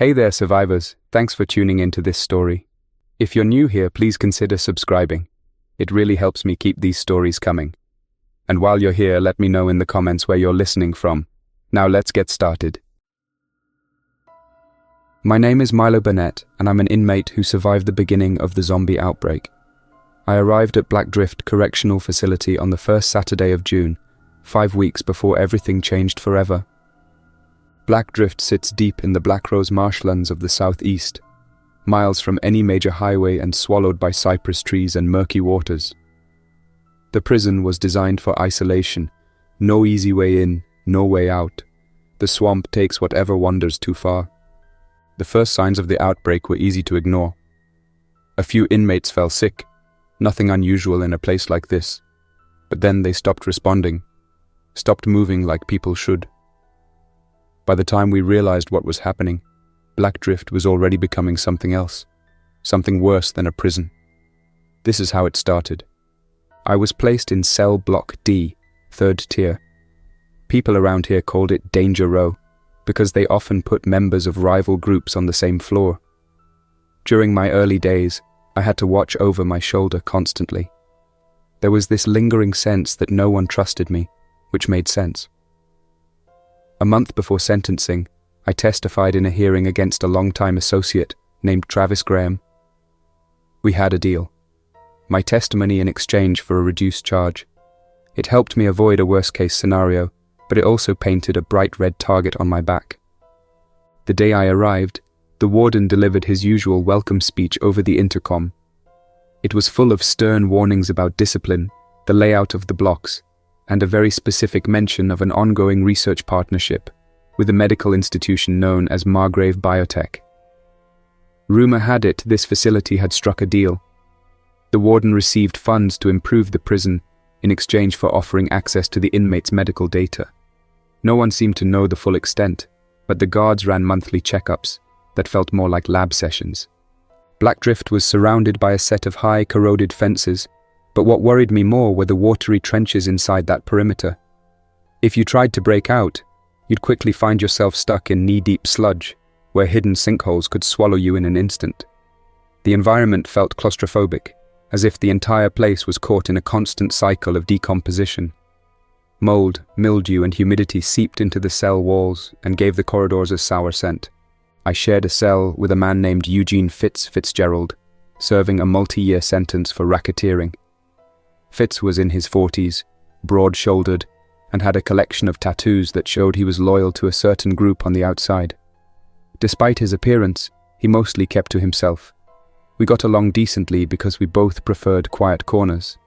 Hey there, survivors. Thanks for tuning into this story. If you're new here, please consider subscribing. It really helps me keep these stories coming. And while you're here, let me know in the comments where you're listening from. Now let's get started. My name is Milo Burnett, and I'm an inmate who survived the beginning of the zombie outbreak. I arrived at Blackdrift Correctional Facility on the first Saturday of June, 5 weeks before everything changed forever. Blackdrift sits deep in the Black Rose marshlands of the southeast, miles from any major highway and swallowed by cypress trees and murky waters. The prison was designed for isolation, no easy way in, no way out. The swamp takes whatever wanders too far. The first signs of the outbreak were easy to ignore. A few inmates fell sick, nothing unusual in a place like this. But then they stopped responding, stopped moving like people should. By the time we realized what was happening, Blackdrift was already becoming something else, something worse than a prison. This is how it started. I was placed in cell block D, 3rd tier. People around here called it Danger Row, because they often put members of rival groups on the same floor. During my early days, I had to watch over my shoulder constantly. There was this lingering sense that no one trusted me, which made sense. A month before sentencing, I testified in a hearing against a longtime associate named Travis Graham. We had a deal. My testimony in exchange for a reduced charge. It helped me avoid a worst-case scenario, but it also painted a bright red target on my back. The day I arrived, the warden delivered his usual welcome speech over the intercom. It was full of stern warnings about discipline, the layout of the blocks, and a very specific mention of an ongoing research partnership with a medical institution known as Margrave Biotech. Rumor had it this facility had struck a deal. The warden received funds to improve the prison in exchange for offering access to the inmates' medical data. No one seemed to know the full extent, but the guards ran monthly checkups that felt more like lab sessions. Blackdrift was surrounded by a set of high, corroded fences, but what worried me more were the watery trenches inside that perimeter. If you tried to break out, you'd quickly find yourself stuck in knee-deep sludge, where hidden sinkholes could swallow you in an instant. The environment felt claustrophobic, as if the entire place was caught in a constant cycle of decomposition. Mold, mildew, and humidity seeped into the cell walls and gave the corridors a sour scent. I shared a cell with a man named Eugene Fitzgerald, serving a multi-year sentence for racketeering. Fitz was in his 40s, broad-shouldered, and had a collection of tattoos that showed he was loyal to a certain group on the outside. Despite his appearance, he mostly kept to himself. We got along decently because we both preferred quiet corners.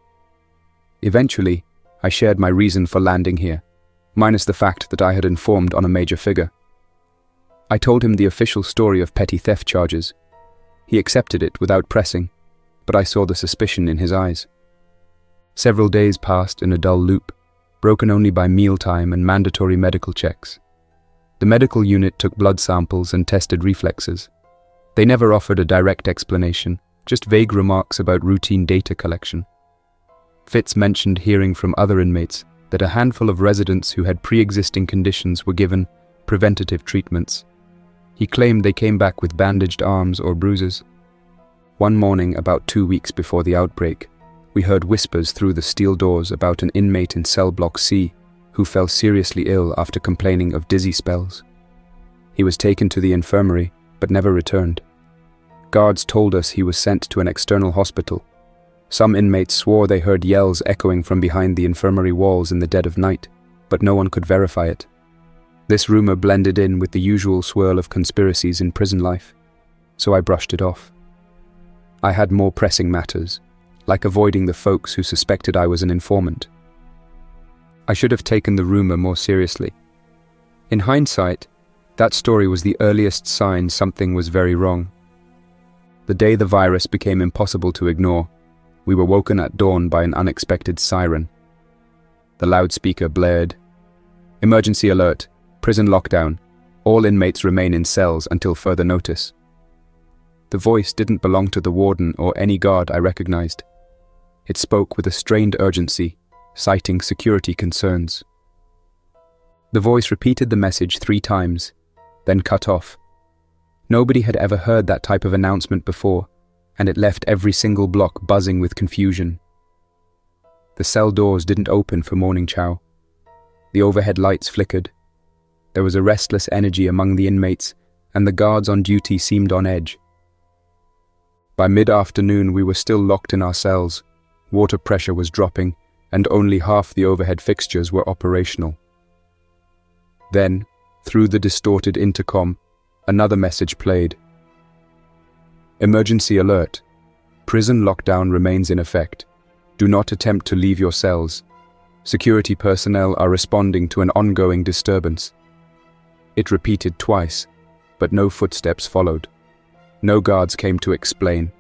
Eventually, I shared my reason for landing here, minus the fact that I had informed on a major figure. I told him the official story of petty theft charges. He accepted it without pressing, but I saw the suspicion in his eyes. Several days passed in a dull loop, broken only by mealtime and mandatory medical checks. The medical unit took blood samples and tested reflexes. They never offered a direct explanation, just vague remarks about routine data collection. Fitz mentioned hearing from other inmates that a handful of residents who had pre-existing conditions were given preventative treatments. He claimed they came back with bandaged arms or bruises. One morning, about 2 weeks before the outbreak, we heard whispers through the steel doors about an inmate in cell block C who fell seriously ill after complaining of dizzy spells. He was taken to the infirmary, but never returned. Guards told us he was sent to an external hospital. Some inmates swore they heard yells echoing from behind the infirmary walls in the dead of night, but no one could verify it. This rumor blended in with the usual swirl of conspiracies in prison life, so I brushed it off. I had more pressing matters, like avoiding the folks who suspected I was an informant. I should have taken the rumor more seriously. In hindsight, that story was the earliest sign something was very wrong. The day the virus became impossible to ignore, we were woken at dawn by an unexpected siren. The loudspeaker blared. "Emergency alert, prison lockdown. All inmates remain in cells until further notice." The voice didn't belong to the warden or any guard I recognized. It spoke with a strained urgency, citing security concerns. The voice repeated the message 3 times, then cut off. Nobody had ever heard that type of announcement before, and it left every single block buzzing with confusion. The cell doors didn't open for morning chow. The overhead lights flickered. There was a restless energy among the inmates, and the guards on duty seemed on edge. By mid-afternoon, we were still locked in our cells. Water pressure was dropping, and only half the overhead fixtures were operational. Then, through the distorted intercom, another message played. Emergency alert. Prison lockdown remains in effect. Do not attempt to leave your cells. Security personnel are responding to an ongoing disturbance. It repeated twice, but no footsteps followed. No guards came to explain.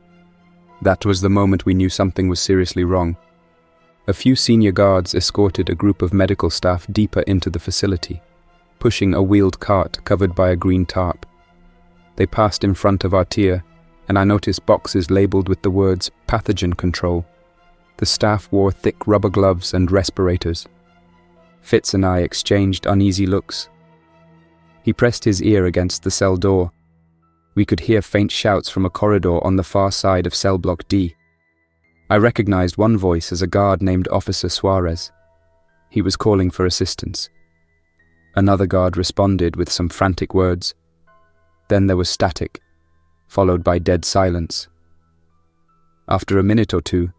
That was the moment we knew something was seriously wrong. A few senior guards escorted a group of medical staff deeper into the facility, pushing a wheeled cart covered by a green tarp. They passed in front of our tier, and I noticed boxes labeled with the words pathogen control. The staff wore thick rubber gloves and respirators. Fitz and I exchanged uneasy looks. He pressed his ear against the cell door. We could hear faint shouts from a corridor on the far side of cell block D. I recognized one voice as a guard named Officer Suarez. He was calling for assistance. Another guard responded with some frantic words. Then there was static, followed by dead silence. After a minute or two,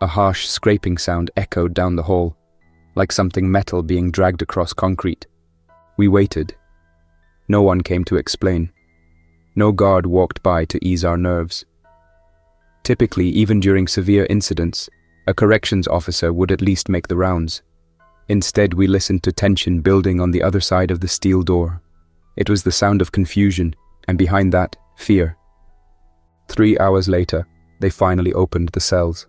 a harsh scraping sound echoed down the hall, like something metal being dragged across concrete. We waited. No one came to explain. No guard walked by to ease our nerves. Typically, even during severe incidents, a corrections officer would at least make the rounds. Instead, we listened to tension building on the other side of the steel door. It was the sound of confusion, and behind that, fear. 3 hours later, they finally opened the cells.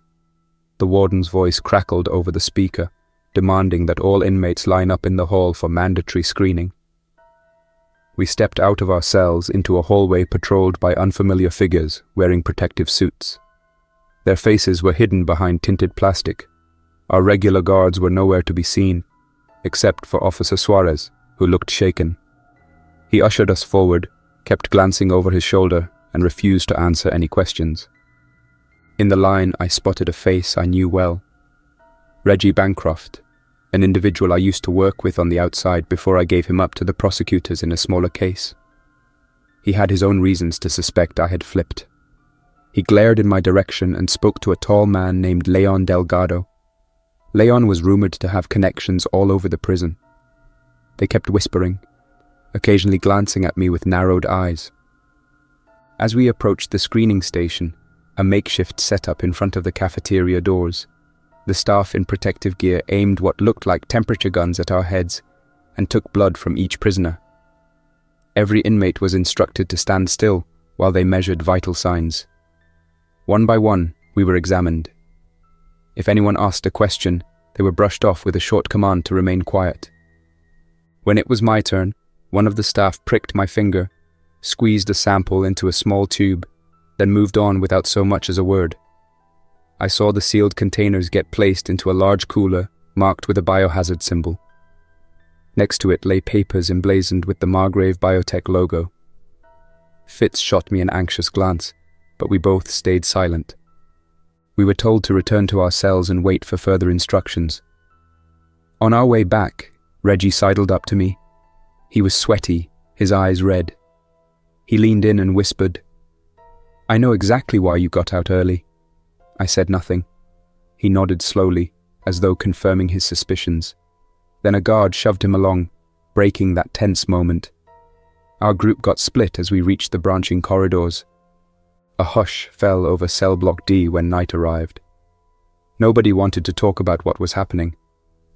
The warden's voice crackled over the speaker, demanding that all inmates line up in the hall for mandatory screening. We stepped out of our cells into a hallway patrolled by unfamiliar figures wearing protective suits. Their faces were hidden behind tinted plastic. Our regular guards were nowhere to be seen, except for Officer Suarez, who looked shaken. He ushered us forward, kept glancing over his shoulder, and refused to answer any questions. In the line, I spotted a face I knew well. Reggie Bancroft, an individual I used to work with on the outside before I gave him up to the prosecutors in a smaller case. He had his own reasons to suspect I had flipped. He glared in my direction and spoke to a tall man named Leon Delgado. Leon was rumored to have connections all over the prison. They kept whispering, occasionally glancing at me with narrowed eyes. As we approached the screening station, a makeshift setup in front of the cafeteria doors, the staff in protective gear aimed what looked like temperature guns at our heads and took blood from each prisoner. Every inmate was instructed to stand still while they measured vital signs. One by one, we were examined. If anyone asked a question, they were brushed off with a short command to remain quiet. When it was my turn, one of the staff pricked my finger, squeezed a sample into a small tube, then moved on without so much as a word. I saw the sealed containers get placed into a large cooler marked with a biohazard symbol. Next to it lay papers emblazoned with the Margrave Biotech logo. Fitz shot me an anxious glance, but we both stayed silent. We were told to return to our cells and wait for further instructions. On our way back, Reggie sidled up to me. He was sweaty, his eyes red. He leaned in and whispered, "I know exactly why you got out early." I said nothing. He nodded slowly, as though confirming his suspicions. Then a guard shoved him along, breaking that tense moment. Our group got split as we reached the branching corridors. A hush fell over cell block D when night arrived. Nobody wanted to talk about what was happening,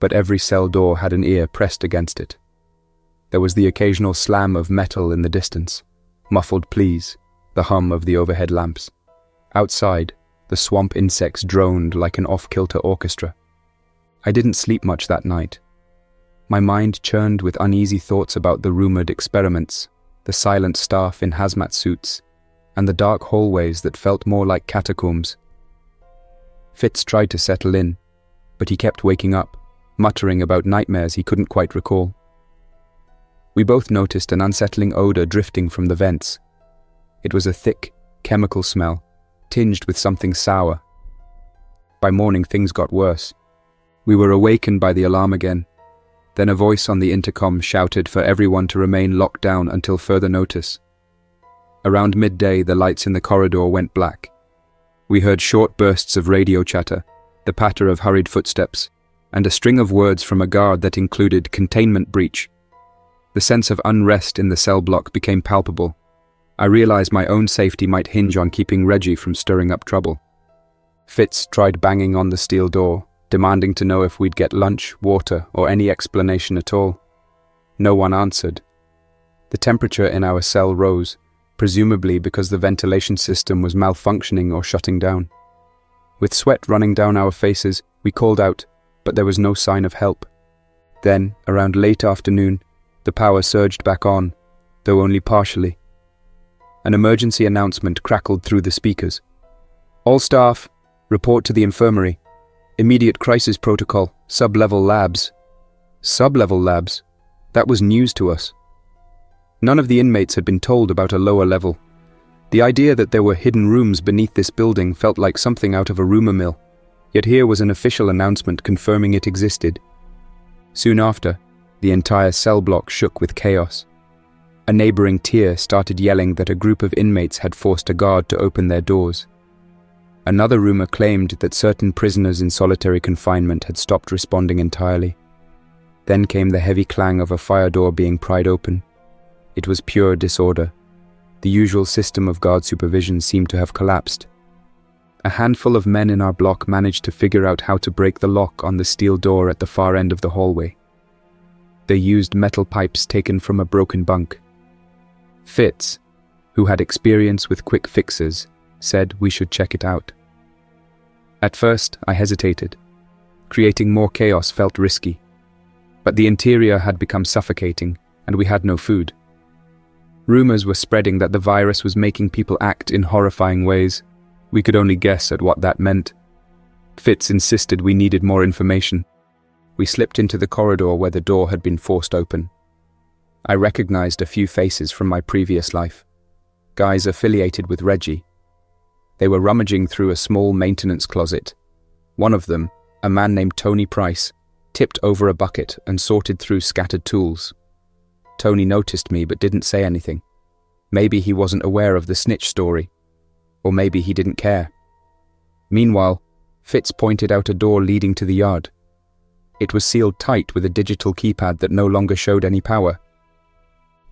but every cell door had an ear pressed against it. There was the occasional slam of metal in the distance, muffled pleas, the hum of the overhead lamps. Outside, the swamp insects droned like an off-kilter orchestra. I didn't sleep much that night. My mind churned with uneasy thoughts about the rumored experiments, the silent staff in hazmat suits, and the dark hallways that felt more like catacombs. Fitz tried to settle in, but he kept waking up, muttering about nightmares he couldn't quite recall. We both noticed an unsettling odor drifting from the vents, It was a thick, chemical smell, tinged with something sour. By morning, things got worse. We were awakened by the alarm again. Then a voice on the intercom shouted for everyone to remain locked down until further notice. Around midday, the lights in the corridor went black. We heard short bursts of radio chatter, the patter of hurried footsteps, and a string of words from a guard that included containment breach. The sense of unrest in the cell block became palpable. I realized my own safety might hinge on keeping Reggie from stirring up trouble. Fitz tried banging on the steel door, demanding to know if we'd get lunch, water, or any explanation at all. No one answered. The temperature in our cell rose, presumably because the ventilation system was malfunctioning or shutting down. With sweat running down our faces, we called out, but there was no sign of help. Then, around late afternoon, the power surged back on, though only partially. An emergency announcement crackled through the speakers. All staff, report to the infirmary. Immediate crisis protocol, sub-level labs. Sub-level labs? That was news to us. None of the inmates had been told about a lower level. The idea that there were hidden rooms beneath this building felt like something out of a rumor mill, yet here was an official announcement confirming it existed. Soon after, the entire cell block shook with chaos. A neighboring tier started yelling that a group of inmates had forced a guard to open their doors. Another rumor claimed that certain prisoners in solitary confinement had stopped responding entirely. Then came the heavy clang of a fire door being pried open. It was pure disorder. The usual system of guard supervision seemed to have collapsed. A handful of men in our block managed to figure out how to break the lock on the steel door at the far end of the hallway. They used metal pipes taken from a broken bunk. Fitz, who had experience with quick fixes, said we should check it out. At first, I hesitated. Creating more chaos felt risky. But the interior had become suffocating, and we had no food. Rumors were spreading that the virus was making people act in horrifying ways. We could only guess at what that meant. Fitz insisted we needed more information. We slipped into the corridor where the door had been forced open. I recognized a few faces from my previous life. Guys affiliated with Reggie. They were rummaging through a small maintenance closet. One of them, a man named Tony Price, tipped over a bucket and sorted through scattered tools. Tony noticed me but didn't say anything. Maybe he wasn't aware of the snitch story. Or maybe he didn't care. Meanwhile, Fitz pointed out a door leading to the yard. It was sealed tight with a digital keypad that no longer showed any power.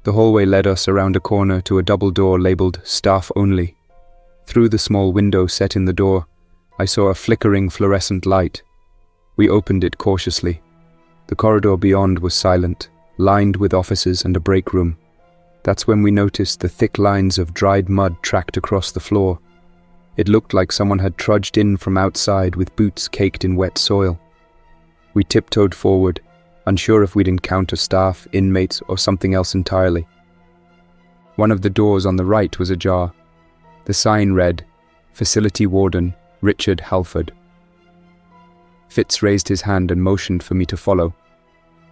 The hallway led us around a corner to a double door labeled Staff Only. Through the small window set in the door, I saw a flickering fluorescent light. We opened it cautiously. The corridor beyond was silent, lined with offices and a break room. That's when we noticed the thick lines of dried mud tracked across the floor. It looked like someone had trudged in from outside with boots caked in wet soil. We tiptoed forward, unsure if we'd encounter staff, inmates, or something else entirely. One of the doors on the right was ajar. The sign read, Facility Warden, Richard Halford. Fitz raised his hand and motioned for me to follow.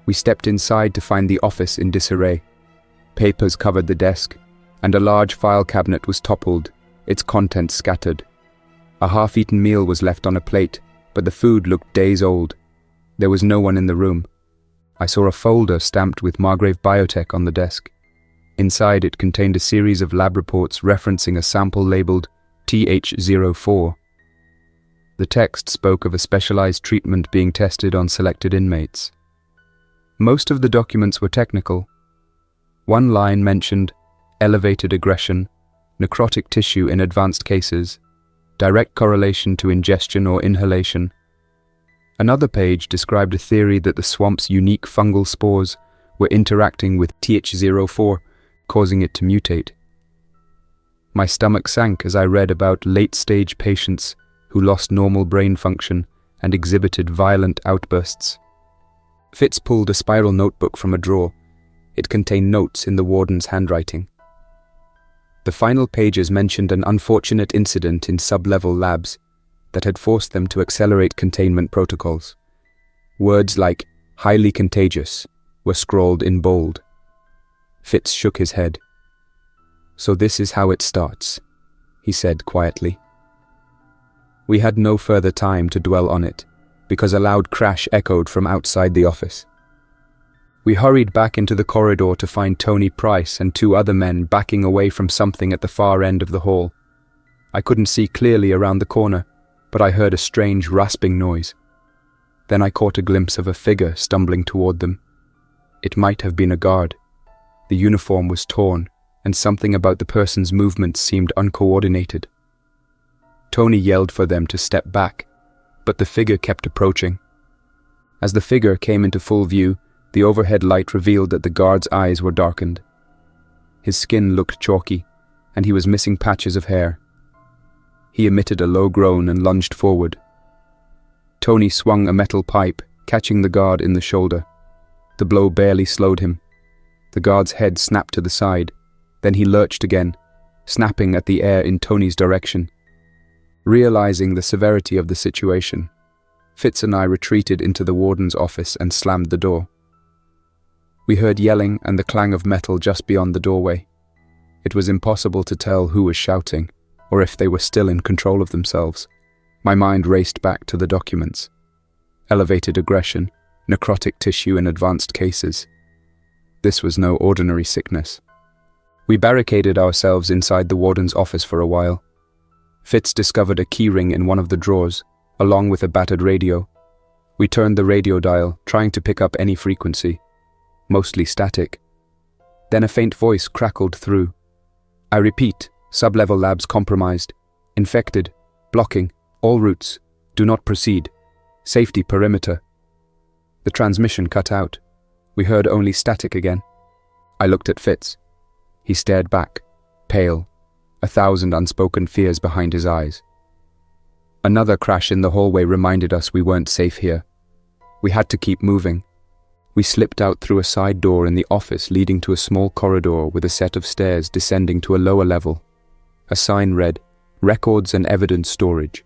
We stepped inside to find the office in disarray. Papers covered the desk, and a large file cabinet was toppled, its contents scattered. A half-eaten meal was left on a plate, but the food looked days old. There was no one in the room. I saw a folder stamped with Margrave Biotech on the desk. Inside it contained a series of lab reports referencing a sample labeled TH04. The text spoke of a specialized treatment being tested on selected inmates. Most of the documents were technical. One line mentioned elevated aggression, necrotic tissue in advanced cases, direct correlation to ingestion or inhalation. Another page described a theory that the swamp's unique fungal spores were interacting with TH04, causing it to mutate. My stomach sank as I read about late-stage patients who lost normal brain function and exhibited violent outbursts. Fitz pulled a spiral notebook from a drawer. It contained notes in the warden's handwriting. The final pages mentioned an unfortunate incident in sub-level labs that had forced them to accelerate containment protocols. Words like highly contagious were scrawled in bold. Fitz shook his head. "So this is how it starts," he said quietly. We had no further time to dwell on it, because a loud crash echoed from outside the office. We hurried back into the corridor to find Tony Price and two other men backing away from something at the far end of the hall. I couldn't see clearly around the corner, but I heard a strange rasping noise. Then I caught a glimpse of a figure stumbling toward them. It might have been a guard. The uniform was torn, and something about the person's movements seemed uncoordinated. Tony yelled for them to step back, but the figure kept approaching. As the figure came into full view, the overhead light revealed that the guard's eyes were darkened. His skin looked chalky, and he was missing patches of hair. He emitted a low groan and lunged forward. Tony swung a metal pipe, catching the guard in the shoulder. The blow barely slowed him. The guard's head snapped to the side. Then he lurched again, snapping at the air in Tony's direction. Realizing the severity of the situation, Fitz and I retreated into the warden's office and slammed the door. We heard yelling and the clang of metal just beyond the doorway. It was impossible to tell who was shouting, or if they were still in control of themselves. My mind raced back to the documents. Elevated aggression, necrotic tissue in advanced cases. This was no ordinary sickness. We barricaded ourselves inside the warden's office for a while. Fitz discovered a keyring in one of the drawers, along with a battered radio. We turned the radio dial, trying to pick up any frequency. Mostly static. Then a faint voice crackled through. "I repeat, sub-level labs compromised. Infected. Blocking. All routes. Do not proceed. Safety perimeter." The transmission cut out. We heard only static again. I looked at Fitz. He stared back, pale, 1,000 unspoken fears behind his eyes. Another crash in the hallway reminded us we weren't safe here. We had to keep moving. We slipped out through a side door in the office leading to a small corridor with a set of stairs descending to a lower level. A sign read, "Records and Evidence Storage."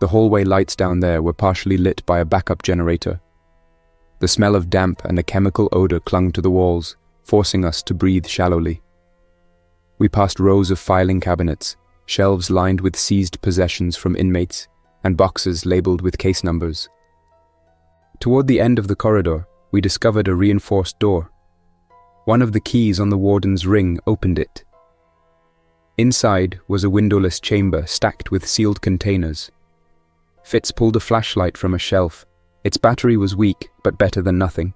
The hallway lights down there were partially lit by a backup generator. The smell of damp and a chemical odor clung to the walls, forcing us to breathe shallowly. We passed rows of filing cabinets, shelves lined with seized possessions from inmates, and boxes labeled with case numbers. Toward the end of the corridor, we discovered a reinforced door. One of the keys on the warden's ring opened it. Inside was a windowless chamber stacked with sealed containers. Fitz pulled a flashlight from a shelf. Its battery was weak, but better than nothing.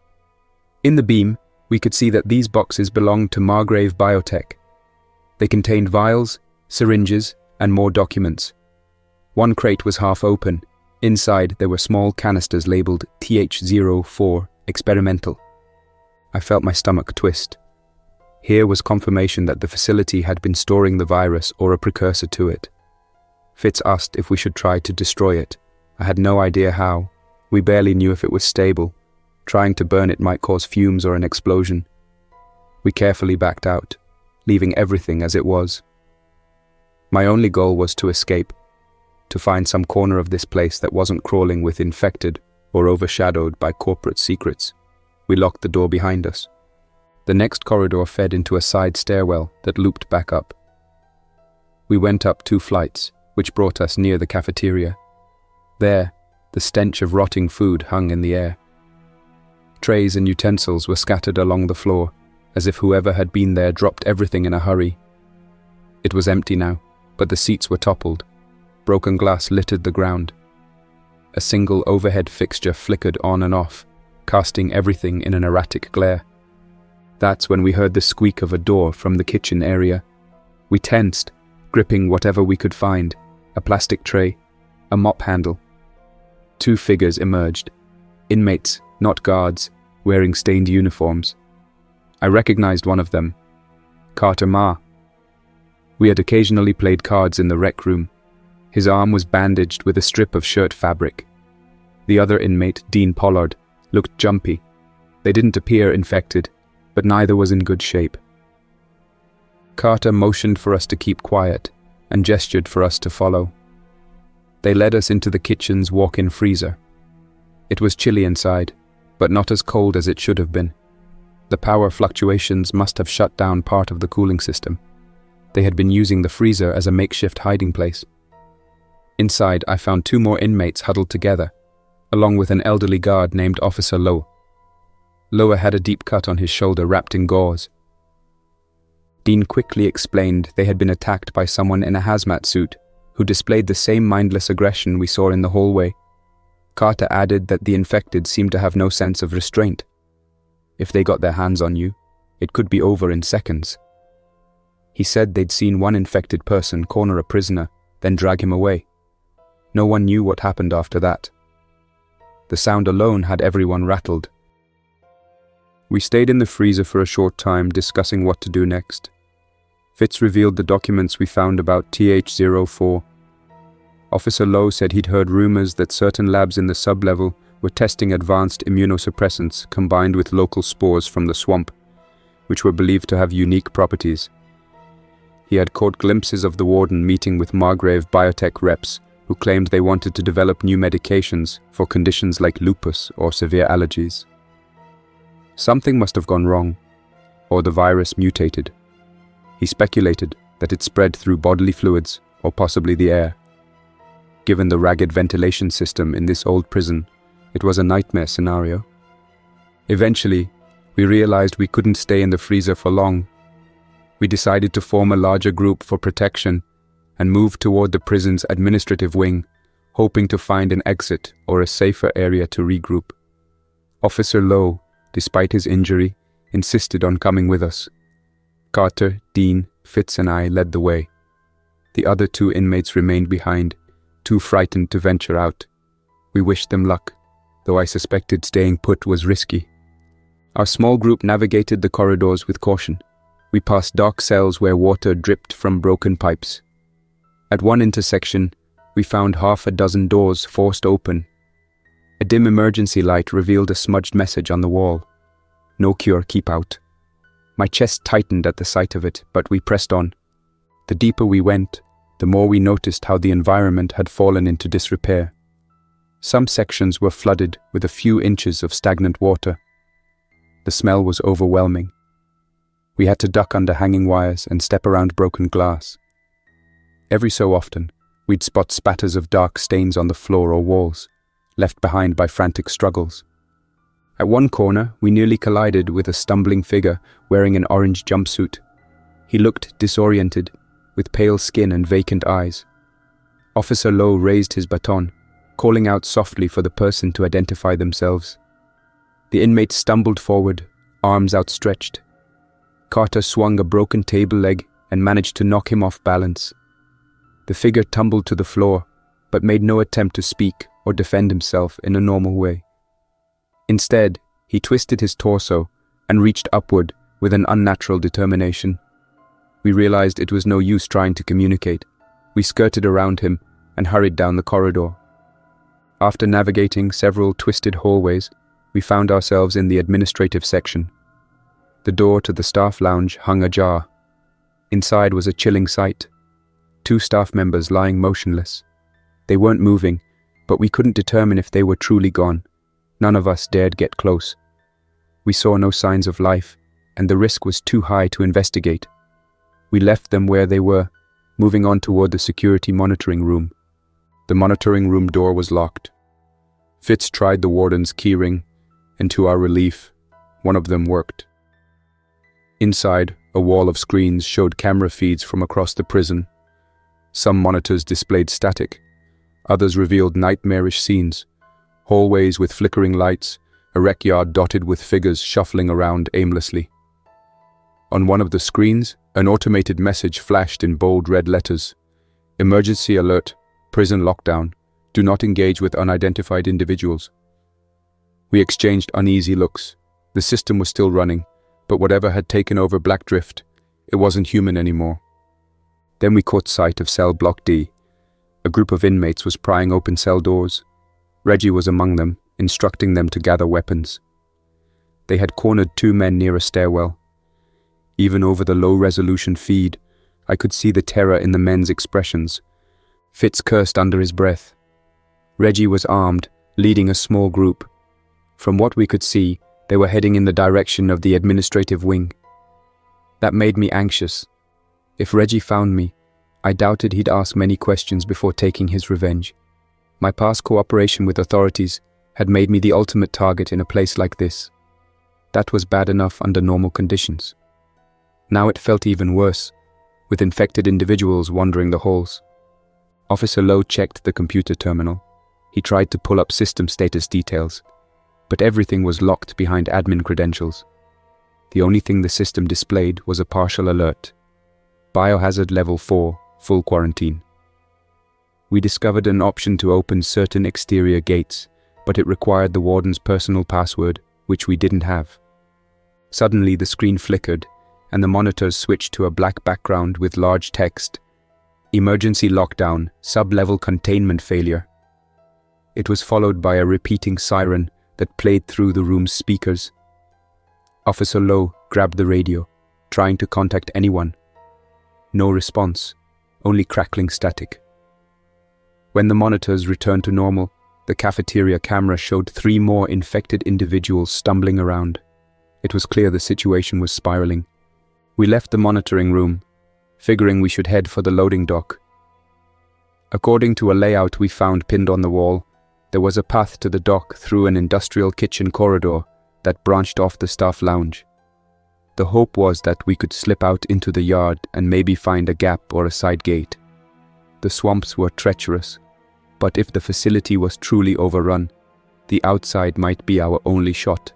In the beam, we could see that these boxes belonged to Margrave Biotech. They contained vials, syringes, and more documents. One crate was half open. Inside, there were small canisters labeled TH04 Experimental. I felt my stomach twist. Here was confirmation that the facility had been storing the virus or a precursor to it. Fitz asked if we should try to destroy it. I had no idea how. We barely knew if it was stable. Trying to burn it might cause fumes or an explosion. We carefully backed out, leaving everything as it was. My only goal was to escape, to find some corner of this place that wasn't crawling with infected or overshadowed by corporate secrets. We locked the door behind us. The next corridor fed into a side stairwell that looped back up. We went up 2 flights, which brought us near the cafeteria. There, the stench of rotting food hung in the air. Trays and utensils were scattered along the floor, as if whoever had been there dropped everything in a hurry. It was empty now, but the seats were toppled. Broken glass littered the ground. A single overhead fixture flickered on and off, casting everything in an erratic glare. That's when we heard the squeak of a door from the kitchen area. We tensed, gripping whatever we could find, a plastic tray, a mop handle. 2 figures emerged, inmates, not guards, wearing stained uniforms. I recognized one of them, Carter Ma. We had occasionally played cards in the rec room. His arm was bandaged with a strip of shirt fabric. The other inmate, Dean Pollard, looked jumpy. They didn't appear infected, but neither was in good shape. Carter motioned for us to keep quiet and gestured for us to follow. They led us into the kitchen's walk-in freezer. It was chilly inside, but not as cold as it should have been. The power fluctuations must have shut down part of the cooling system. They had been using the freezer as a makeshift hiding place. Inside, I found 2 more inmates huddled together, along with an elderly guard named Officer Lowe. Lowe had a deep cut on his shoulder wrapped in gauze. Dean quickly explained they had been attacked by someone in a hazmat suit who displayed the same mindless aggression we saw in the hallway. Carter added that the infected seemed to have no sense of restraint. If they got their hands on you, it could be over in seconds. He said they'd seen one infected person corner a prisoner, then drag him away. No one knew what happened after that. The sound alone had everyone rattled. We stayed in the freezer for a short time discussing what to do next. Fitz revealed the documents we found about TH-04. Officer Lowe said he'd heard rumors that certain labs in the sub-level were testing advanced immunosuppressants combined with local spores from the swamp, which were believed to have unique properties. He had caught glimpses of the warden meeting with Margrave biotech reps who claimed they wanted to develop new medications for conditions like lupus or severe allergies. Something must have gone wrong, or the virus mutated. He speculated that it spread through bodily fluids or possibly the air. Given the ragged ventilation system in this old prison, it was a nightmare scenario. Eventually, we realized we couldn't stay in the freezer for long. We decided to form a larger group for protection and move toward the prison's administrative wing, hoping to find an exit or a safer area to regroup. Officer Lowe, despite his injury, insisted on coming with us. Carter, Dean, Fitz and I led the way. The other 2 inmates remained behind, too frightened to venture out. We wished them luck, though I suspected staying put was risky. Our small group navigated the corridors with caution. We passed dark cells where water dripped from broken pipes. At one intersection, we found half a dozen doors forced open. A dim emergency light revealed a smudged message on the wall. "No cure, keep out." My chest tightened at the sight of it, but we pressed on. The deeper we went, the more we noticed how the environment had fallen into disrepair. Some sections were flooded with a few inches of stagnant water. The smell was overwhelming. We had to duck under hanging wires and step around broken glass. Every so often, we'd spot spatters of dark stains on the floor or walls, left behind by frantic struggles. At one corner, we nearly collided with a stumbling figure wearing an orange jumpsuit. He looked disoriented, with pale skin and vacant eyes. Officer Lowe raised his baton, calling out softly for the person to identify themselves. The inmate stumbled forward, arms outstretched. Carter swung a broken table leg and managed to knock him off balance. The figure tumbled to the floor, but made no attempt to speak or defend himself in a normal way. Instead, he twisted his torso and reached upward with an unnatural determination. We realized it was no use trying to communicate. We skirted around him and hurried down the corridor. After navigating several twisted hallways, we found ourselves in the administrative section. The door to the staff lounge hung ajar. Inside was a chilling sight. 2 staff members lying motionless. They weren't moving, but we couldn't determine if they were truly gone. None of us dared get close. We saw no signs of life, and the risk was too high to investigate. We left them where they were, moving on toward the security monitoring room. The monitoring room door was locked. Fitz tried the warden's keyring, and to our relief, one of them worked. Inside, a wall of screens showed camera feeds from across the prison. Some monitors displayed static, others revealed nightmarish scenes. Hallways with flickering lights, a rec yard dotted with figures shuffling around aimlessly. On one of the screens, an automated message flashed in bold red letters. "Emergency alert, prison lockdown. Do not engage with unidentified individuals." We exchanged uneasy looks. The system was still running, but whatever had taken over Blackdrift, it wasn't human anymore. Then we caught sight of cell block D. A group of inmates was prying open cell doors. Reggie was among them, instructing them to gather weapons. They had cornered 2 men near a stairwell. Even over the low-resolution feed, I could see the terror in the men's expressions. Fitz cursed under his breath. Reggie was armed, leading a small group. From what we could see, they were heading in the direction of the administrative wing. That made me anxious. If Reggie found me, I doubted he'd ask many questions before taking his revenge. My past cooperation with authorities had made me the ultimate target in a place like this. That was bad enough under normal conditions. Now it felt even worse, with infected individuals wandering the halls. Officer Lowe checked the computer terminal. He tried to pull up system status details, but everything was locked behind admin credentials. The only thing the system displayed was a partial alert. Biohazard Level 4, full quarantine. We discovered an option to open certain exterior gates, but it required the warden's personal password, which we didn't have. Suddenly the screen flickered, and the monitors switched to a black background with large text. Emergency lockdown, sub-level containment failure. It was followed by a repeating siren that played through the room's speakers. Officer Lowe grabbed the radio, trying to contact anyone. No response, only crackling static. When the monitors returned to normal, the cafeteria camera showed 3 more infected individuals stumbling around. It was clear the situation was spiraling. We left the monitoring room, figuring we should head for the loading dock. According to a layout we found pinned on the wall, there was a path to the dock through an industrial kitchen corridor that branched off the staff lounge. The hope was that we could slip out into the yard and maybe find a gap or a side gate. The swamps were treacherous, but if the facility was truly overrun, the outside might be our only shot.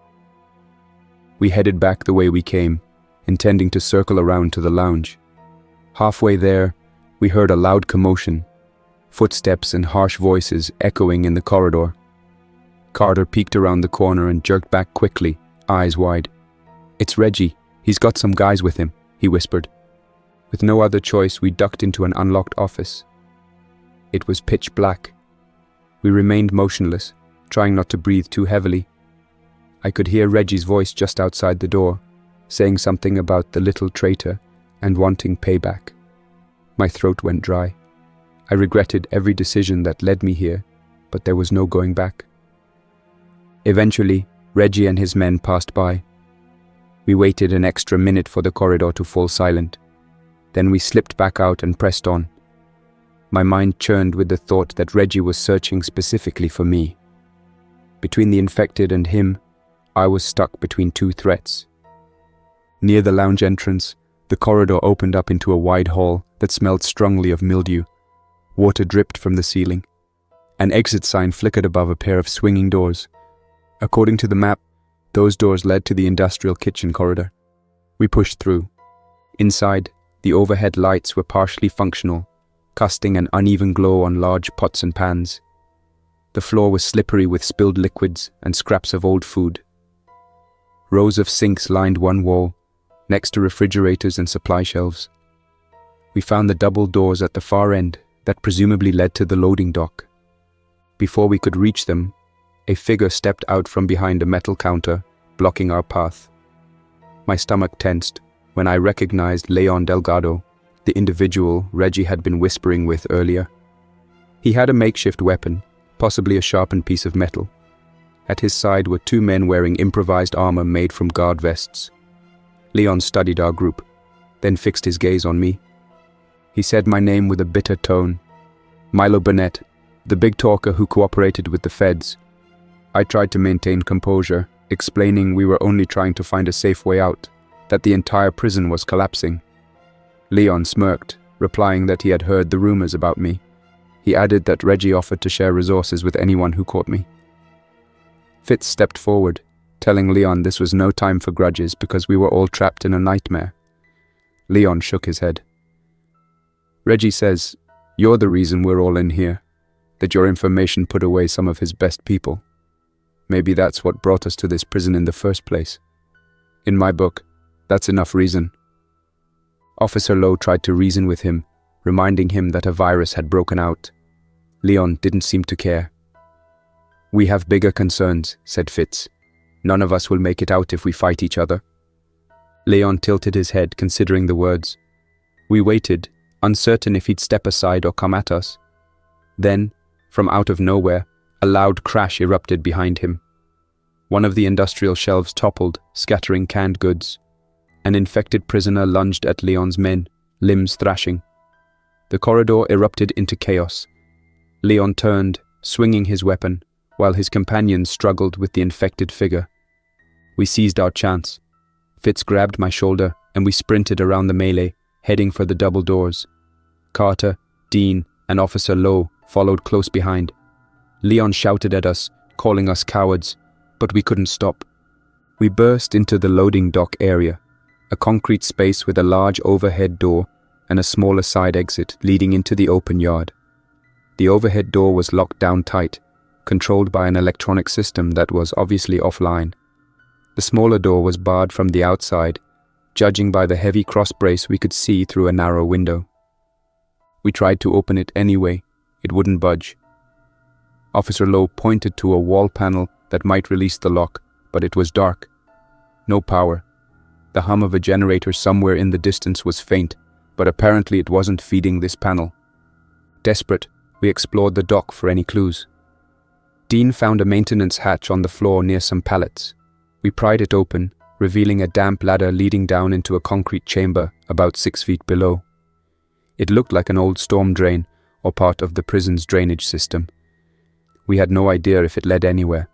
We headed back the way we came, intending to circle around to the lounge. Halfway there, we heard a loud commotion, footsteps and harsh voices echoing in the corridor. Carter peeked around the corner and jerked back quickly, eyes wide. "It's Reggie. He's got some guys with him," he whispered. With no other choice, we ducked into an unlocked office. It was pitch black. We remained motionless, trying not to breathe too heavily. I could hear Reggie's voice just outside the door, saying something about the little traitor and wanting payback. My throat went dry. I regretted every decision that led me here, but there was no going back. Eventually, Reggie and his men passed by. We waited an extra minute for the corridor to fall silent. Then we slipped back out and pressed on. My mind churned with the thought that Reggie was searching specifically for me. Between the infected and him, I was stuck between 2 threats. Near the lounge entrance, the corridor opened up into a wide hall that smelled strongly of mildew. Water dripped from the ceiling. An exit sign flickered above a pair of swinging doors. According to the map, those doors led to the industrial kitchen corridor. We pushed through. Inside, the overhead lights were partially functional, casting an uneven glow on large pots and pans. The floor was slippery with spilled liquids and scraps of old food. Rows of sinks lined one wall, next to refrigerators and supply shelves. We found the double doors at the far end that presumably led to the loading dock. Before we could reach them, a figure stepped out from behind a metal counter, blocking our path. My stomach tensed when I recognized Leon Delgado, the individual Reggie had been whispering with earlier. He had a makeshift weapon, possibly a sharpened piece of metal. At his side were 2 men wearing improvised armor made from guard vests. Leon studied our group, then fixed his gaze on me. He said my name with a bitter tone. "Milo Burnett, the big talker who cooperated with the feds." I tried to maintain composure, explaining we were only trying to find a safe way out, that the entire prison was collapsing. Leon smirked, replying that he had heard the rumors about me. He added that Reggie offered to share resources with anyone who caught me. Fitz stepped forward, telling Leon this was no time for grudges because we were all trapped in a nightmare. Leon shook his head. "Reggie says, you're the reason we're all in here, that your information put away some of his best people. Maybe that's what brought us to this prison in the first place. In my book, that's enough reason." Officer Lowe tried to reason with him, reminding him that a virus had broken out. Leon didn't seem to care. "We have bigger concerns," said Fitz. "None of us will make it out if we fight each other." Leon tilted his head, considering the words. We waited, uncertain if he'd step aside or come at us. Then, from out of nowhere, a loud crash erupted behind him. One of the industrial shelves toppled, scattering canned goods. An infected prisoner lunged at Leon's men, limbs thrashing. The corridor erupted into chaos. Leon turned, swinging his weapon, while his companions struggled with the infected figure. We seized our chance. Fitz grabbed my shoulder, and we sprinted around the melee, heading for the double doors. Carter, Dean, and Officer Lowe followed close behind. Leon shouted at us, calling us cowards, but we couldn't stop. We burst into the loading dock area, a concrete space with a large overhead door and a smaller side exit leading into the open yard. The overhead door was locked down tight, controlled by an electronic system that was obviously offline. The smaller door was barred from the outside. Judging by the heavy cross-brace we could see through a narrow window. We tried to open it anyway. It wouldn't budge. Officer Lowe pointed to a wall panel that might release the lock, but it was dark. No power. The hum of a generator somewhere in the distance was faint, but apparently it wasn't feeding this panel. Desperate, we explored the dock for any clues. Dean found a maintenance hatch on the floor near some pallets. We pried it open, revealing a damp ladder leading down into a concrete chamber about 6 feet below. It looked like an old storm drain or part of the prison's drainage system. We had no idea if it led anywhere,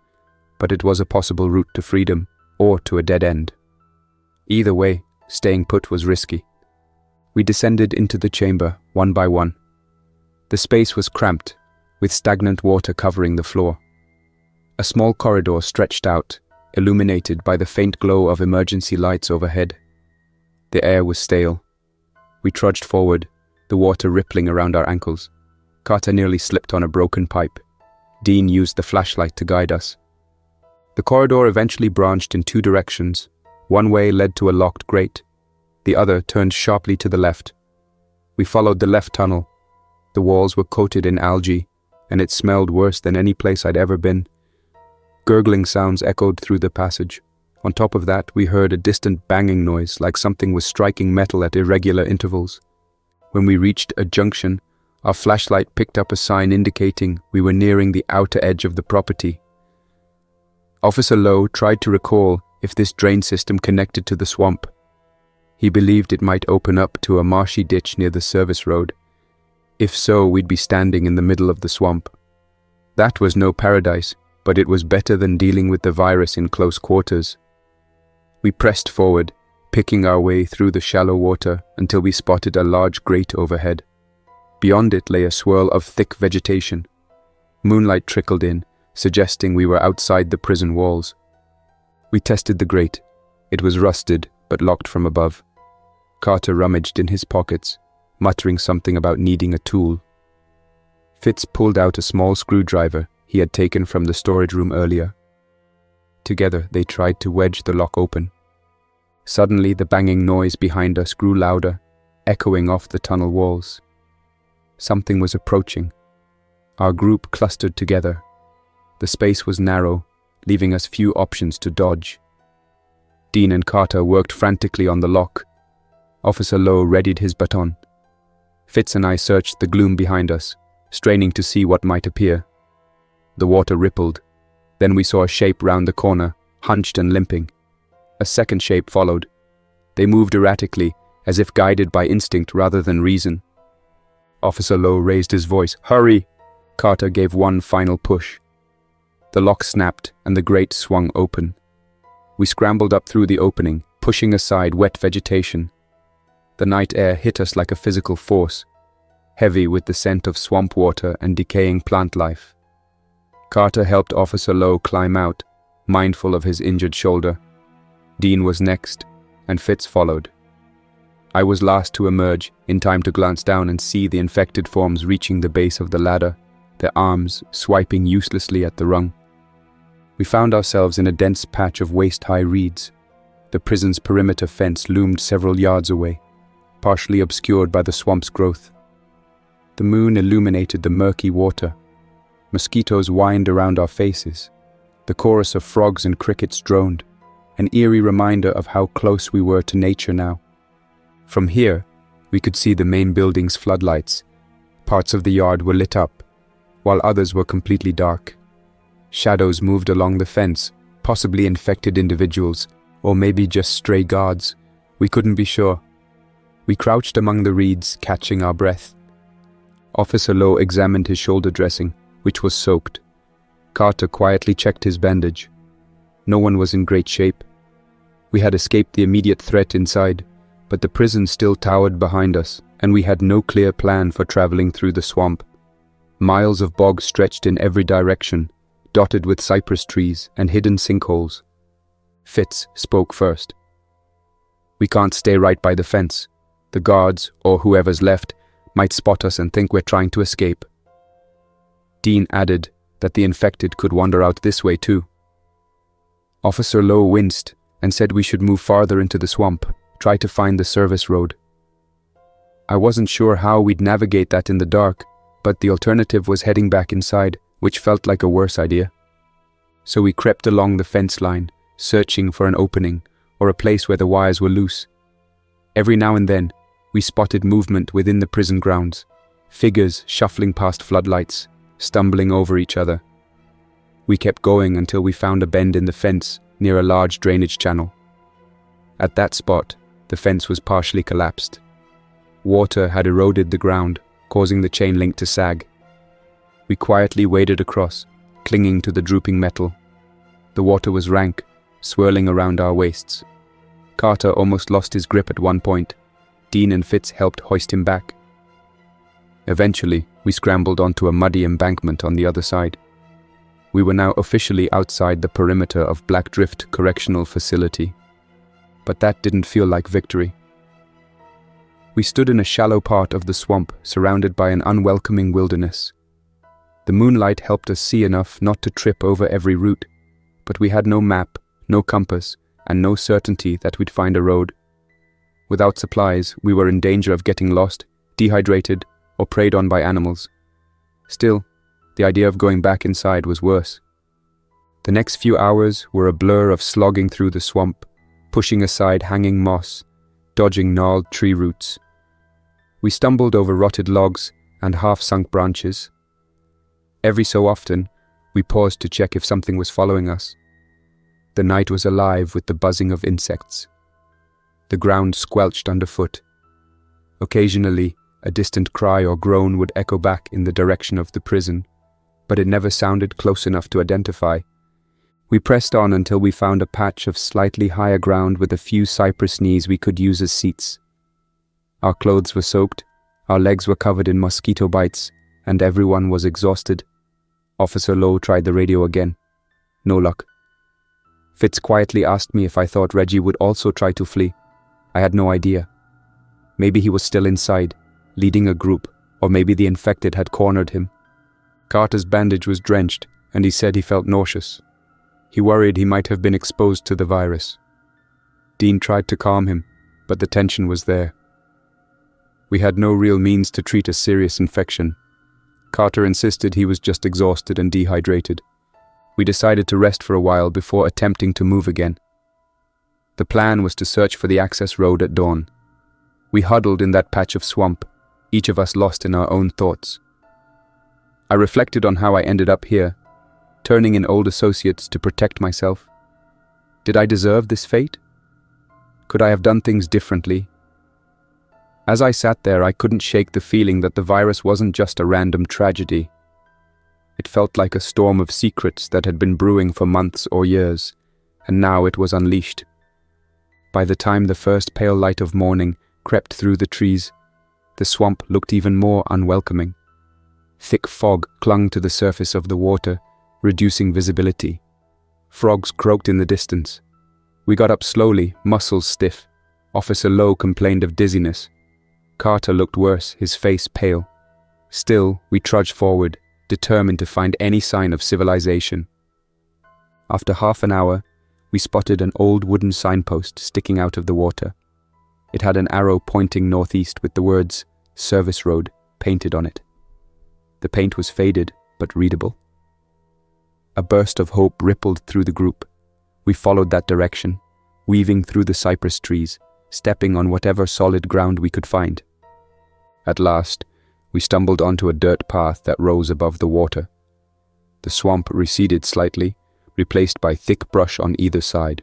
but it was a possible route to freedom or to a dead end. Either way, staying put was risky. We descended into the chamber one by one. The space was cramped, with stagnant water covering the floor. A small corridor stretched out, illuminated by the faint glow of emergency lights overhead. The air was stale. We trudged forward, the water rippling around our ankles. Carter nearly slipped on a broken pipe. Dean used the flashlight to guide us. The corridor eventually branched in 2 directions. One way led to a locked grate. The other turned sharply to the left. We followed the left tunnel. The walls were coated in algae, and it smelled worse than any place I'd ever been. Gurgling sounds echoed through the passage. On top of that, we heard a distant banging noise, like something was striking metal at irregular intervals. When we reached a junction, our flashlight picked up a sign indicating we were nearing the outer edge of the property. Officer Lowe tried to recall if this drain system connected to the swamp. He believed it might open up to a marshy ditch near the service road. If so, we'd be standing in the middle of the swamp. That was no paradise, but it was better than dealing with the virus in close quarters. We pressed forward, picking our way through the shallow water until we spotted a large grate overhead. Beyond it lay a swirl of thick vegetation. Moonlight trickled in, suggesting we were outside the prison walls. We tested the grate. It was rusted, but locked from above. Carter rummaged in his pockets, muttering something about needing a tool. Fitz pulled out a small screwdriver he had taken from the storage room earlier. Together, they tried to wedge the lock open. Suddenly, the banging noise behind us grew louder, echoing off the tunnel walls. Something was approaching. Our group clustered together. The space was narrow, leaving us few options to dodge. Dean and Carter worked frantically on the lock. Officer Lowe readied his baton. Fitz and I searched the gloom behind us, straining to see what might appear. The water rippled. Then we saw a shape round the corner, hunched and limping. A second shape followed. They moved erratically, as if guided by instinct rather than reason. Officer Lowe raised his voice. "Hurry!" Carter gave one final push. The lock snapped, and the grate swung open. We scrambled up through the opening, pushing aside wet vegetation. The night air hit us like a physical force, heavy with the scent of swamp water and decaying plant life. Carter helped Officer Lowe climb out, mindful of his injured shoulder. Dean was next, and Fitz followed. I was last to emerge, in time to glance down and see the infected forms reaching the base of the ladder, their arms swiping uselessly at the rung. We found ourselves in a dense patch of waist-high reeds. The prison's perimeter fence loomed several yards away, partially obscured by the swamp's growth. The moon illuminated the murky water. Mosquitoes whined around our faces. The chorus of frogs and crickets droned, an eerie reminder of how close we were to nature now. From here, we could see the main building's floodlights. Parts of the yard were lit up, while others were completely dark. Shadows moved along the fence, possibly infected individuals, or maybe just stray guards. We couldn't be sure. We crouched among the reeds, catching our breath. Officer Lowe examined his shoulder dressing, which was soaked. Carter quietly checked his bandage. No one was in great shape. We had escaped the immediate threat inside, but the prison still towered behind us, and we had no clear plan for traveling through the swamp. Miles of bog stretched in every direction, dotted with cypress trees and hidden sinkholes. Fitz spoke first. "We can't stay right by the fence. The guards, or whoever's left, might spot us and think we're trying to escape." Dean added that the infected could wander out this way too. Officer Lowe winced and said we should move farther into the swamp, try to find the service road. I wasn't sure how we'd navigate that in the dark, but the alternative was heading back inside, which felt like a worse idea. So we crept along the fence line, searching for an opening or a place where the wires were loose. Every now and then, we spotted movement within the prison grounds, figures shuffling past floodlights, stumbling over each other. We kept going until we found a bend in the fence near a large drainage channel. At that spot, the fence was partially collapsed. Water had eroded the ground, causing the chain link to sag. We quietly waded across, clinging to the drooping metal. The water was rank, swirling around our waists. Carter almost lost his grip at one point. Dean and Fitz helped hoist him back. Eventually, we scrambled onto a muddy embankment on the other side. We were now officially outside the perimeter of Blackdrift Correctional Facility. But that didn't feel like victory. We stood in a shallow part of the swamp, surrounded by an unwelcoming wilderness. The moonlight helped us see enough not to trip over every root, but we had no map, no compass, and no certainty that we'd find a road. Without supplies, we were in danger of getting lost, dehydrated, or preyed on by animals. Still, the idea of going back inside was worse. The next few hours were a blur of slogging through the swamp, pushing aside hanging moss, dodging gnarled tree roots. We stumbled over rotted logs and half-sunk branches. Every so often, we paused to check if something was following us. The night was alive with the buzzing of insects. The ground squelched underfoot. Occasionally, a distant cry or groan would echo back in the direction of the prison, but it never sounded close enough to identify. We pressed on until we found a patch of slightly higher ground with a few cypress knees we could use as seats. Our clothes were soaked, our legs were covered in mosquito bites, and everyone was exhausted. Officer Lowe tried the radio again. No luck. Fitz quietly asked me if I thought Reggie would also try to flee. I had no idea. Maybe he was still inside, leading a group, or maybe the infected had cornered him. Carter's bandage was drenched, and he said he felt nauseous. He worried he might have been exposed to the virus. Dean tried to calm him, but the tension was there. We had no real means to treat a serious infection. Carter insisted he was just exhausted and dehydrated. We decided to rest for a while before attempting to move again. The plan was to search for the access road at dawn. We huddled in that patch of swamp, each of us lost in our own thoughts. I reflected on how I ended up here, turning in old associates to protect myself. Did I deserve this fate? Could I have done things differently? As I sat there, I couldn't shake the feeling that the virus wasn't just a random tragedy. It felt like a storm of secrets that had been brewing for months or years, and now it was unleashed. By the time the first pale light of morning crept through the trees, the swamp looked even more unwelcoming. Thick fog clung to the surface of the water, reducing visibility. Frogs croaked in the distance. We got up slowly, muscles stiff. Officer Lowe complained of dizziness. Carter looked worse, his face pale. Still, we trudged forward, determined to find any sign of civilization. After half an hour, we spotted an old wooden signpost sticking out of the water. It had an arrow pointing northeast with the words, "Service Road," painted on it. The paint was faded, but readable. A burst of hope rippled through the group. We followed that direction, weaving through the cypress trees, stepping on whatever solid ground we could find. At last, we stumbled onto a dirt path that rose above the water. The swamp receded slightly, replaced by thick brush on either side.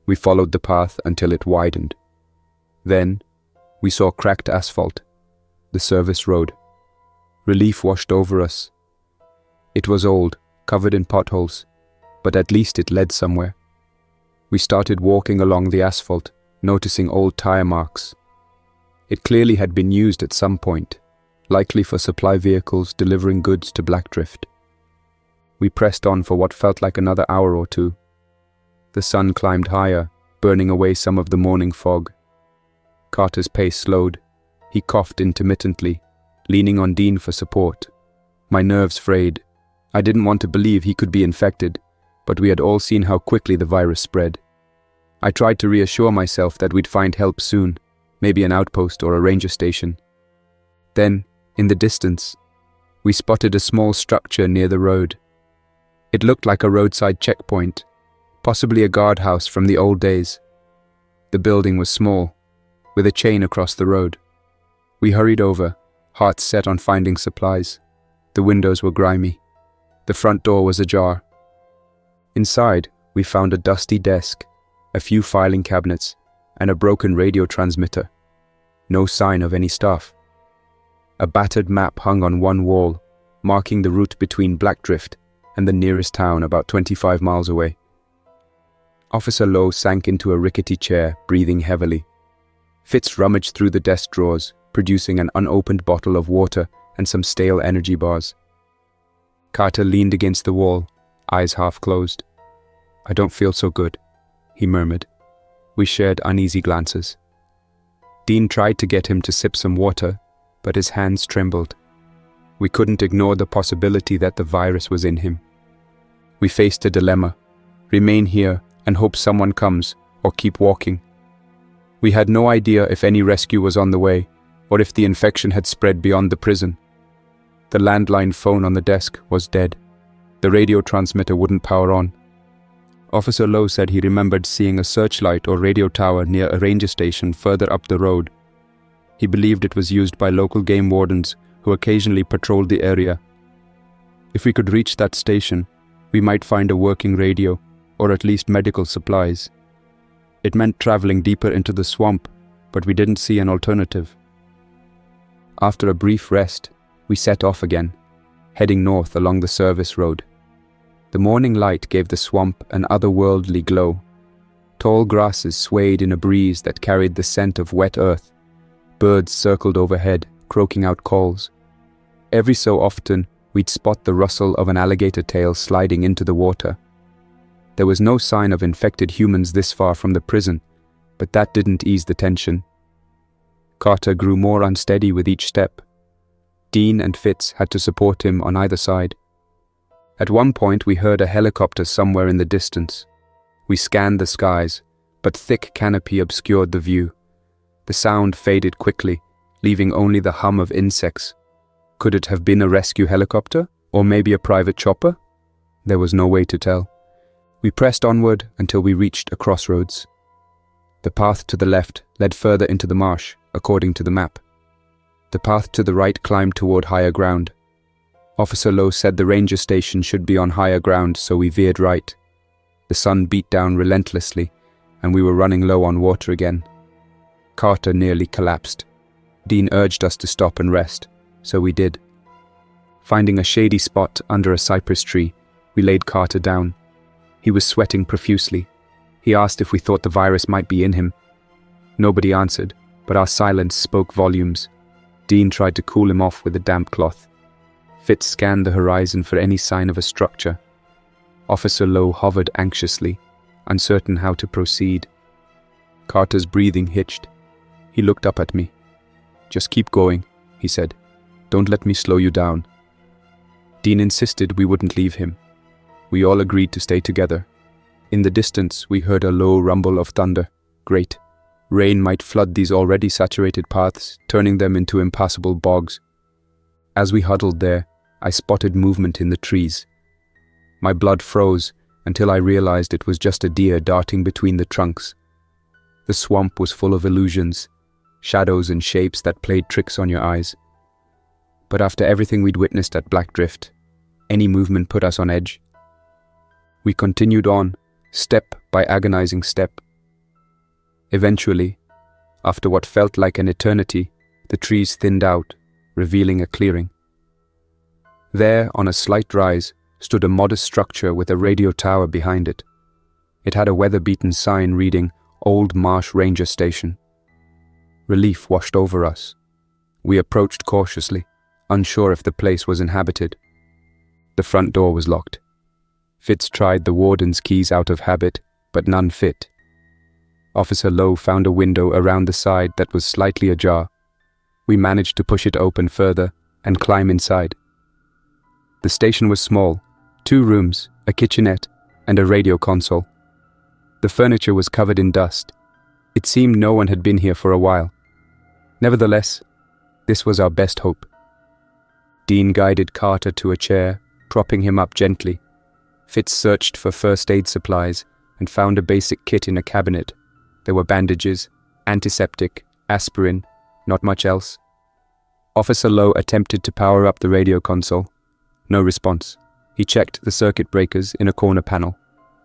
We followed the path until it widened. Then, We saw cracked asphalt, the service road. Relief washed over us. It was old, covered in potholes, but at least it led somewhere. We started walking along the asphalt, noticing old tire marks. It clearly had been used at some point, likely for supply vehicles delivering goods to Blackdrift. We pressed on for what felt like another hour or two. The sun climbed higher, burning away some of the morning fog. Carter's pace slowed. He coughed intermittently, leaning on Dean for support. My nerves frayed. I didn't want to believe he could be infected, but we had all seen how quickly the virus spread. I tried to reassure myself that we'd find help soon, maybe an outpost or a ranger station. Then, in the distance, we spotted a small structure near the road. It looked like a roadside checkpoint, possibly a guardhouse from the old days. The building was small, with a chain across the road. We hurried over, hearts set on finding supplies. The windows were grimy. The front door was ajar. Inside, we found a dusty desk, a few filing cabinets, and a broken radio transmitter. No sign of any staff. A battered map hung on one wall, marking the route between Blackdrift and the nearest town about 25 miles away. Officer Lowe sank into a rickety chair, breathing heavily. Fitz rummaged through the desk drawers, producing an unopened bottle of water and some stale energy bars. Carter leaned against the wall, eyes half closed. "I don't feel so good," he murmured. We shared uneasy glances. Dean tried to get him to sip some water, but his hands trembled. We couldn't ignore the possibility that the virus was in him. We faced a dilemma: remain here and hope someone comes, or keep walking. We had no idea if any rescue was on the way, or if the infection had spread beyond the prison. The landline phone on the desk was dead. The radio transmitter wouldn't power on. Officer Lowe said he remembered seeing a searchlight or radio tower near a ranger station further up the road. He believed it was used by local game wardens who occasionally patrolled the area. If we could reach that station, we might find a working radio, or at least medical supplies. It meant traveling deeper into the swamp, but we didn't see an alternative. After a brief rest, we set off again, heading north along the service road. The morning light gave the swamp an otherworldly glow. Tall grasses swayed in a breeze that carried the scent of wet earth. Birds circled overhead, croaking out calls. Every so often, we'd spot the rustle of an alligator tail sliding into the water. There was no sign of infected humans this far from the prison, but that didn't ease the tension. Carter grew more unsteady with each step. Dean and Fitz had to support him on either side. At one point, we heard a helicopter somewhere in the distance. We scanned the skies, but thick canopy obscured the view. The sound faded quickly, leaving only the hum of insects. Could it have been a rescue helicopter, or maybe a private chopper? There was no way to tell. We pressed onward until we reached a crossroads. The path to the left led further into the marsh, according to the map. The path to the right climbed toward higher ground. Officer Lowe said the ranger station should be on higher ground, so we veered right. The sun beat down relentlessly, and we were running low on water again. Carter nearly collapsed. Dean urged us to stop and rest, so we did. Finding a shady spot under a cypress tree, we laid Carter down. He was sweating profusely. He asked if we thought the virus might be in him. Nobody answered, but our silence spoke volumes. Dean tried to cool him off with a damp cloth. Fitz scanned the horizon for any sign of a structure. Officer Lowe hovered anxiously, uncertain how to proceed. Carter's breathing hitched. He looked up at me. "Just keep going," he said. "Don't let me slow you down." Dean insisted we wouldn't leave him. We all agreed to stay together. In the distance, we heard a low rumble of thunder. Great. Rain might flood these already saturated paths, turning them into impassable bogs. As we huddled there, I spotted movement in the trees. My blood froze until I realized it was just a deer darting between the trunks. The swamp was full of illusions, shadows and shapes that played tricks on your eyes. But after everything we'd witnessed at Blackdrift, any movement put us on edge. We continued on, step by agonizing step. Eventually, After what felt like an eternity, the trees thinned out, revealing a clearing. There, on a slight rise, stood a modest structure with a radio tower behind it. It had a weather-beaten sign reading Old Marsh Ranger Station. Relief washed over us. We approached cautiously, unsure if the place was inhabited. The front door was locked. Fitz tried the warden's keys out of habit, but none fit. Officer Lowe found a window around the side that was slightly ajar. We managed to push it open further and climb inside. The station was small, 2 rooms, a kitchenette, and a radio console. The furniture was covered in dust. It seemed no one had been here for a while. Nevertheless, this was our best hope. Dean guided Carter to a chair, propping him up gently. Fitz searched for first aid supplies and found a basic kit in a cabinet. There were bandages, antiseptic, aspirin, not much else. Officer Lowe attempted to power up the radio console. No response. He checked the circuit breakers in a corner panel.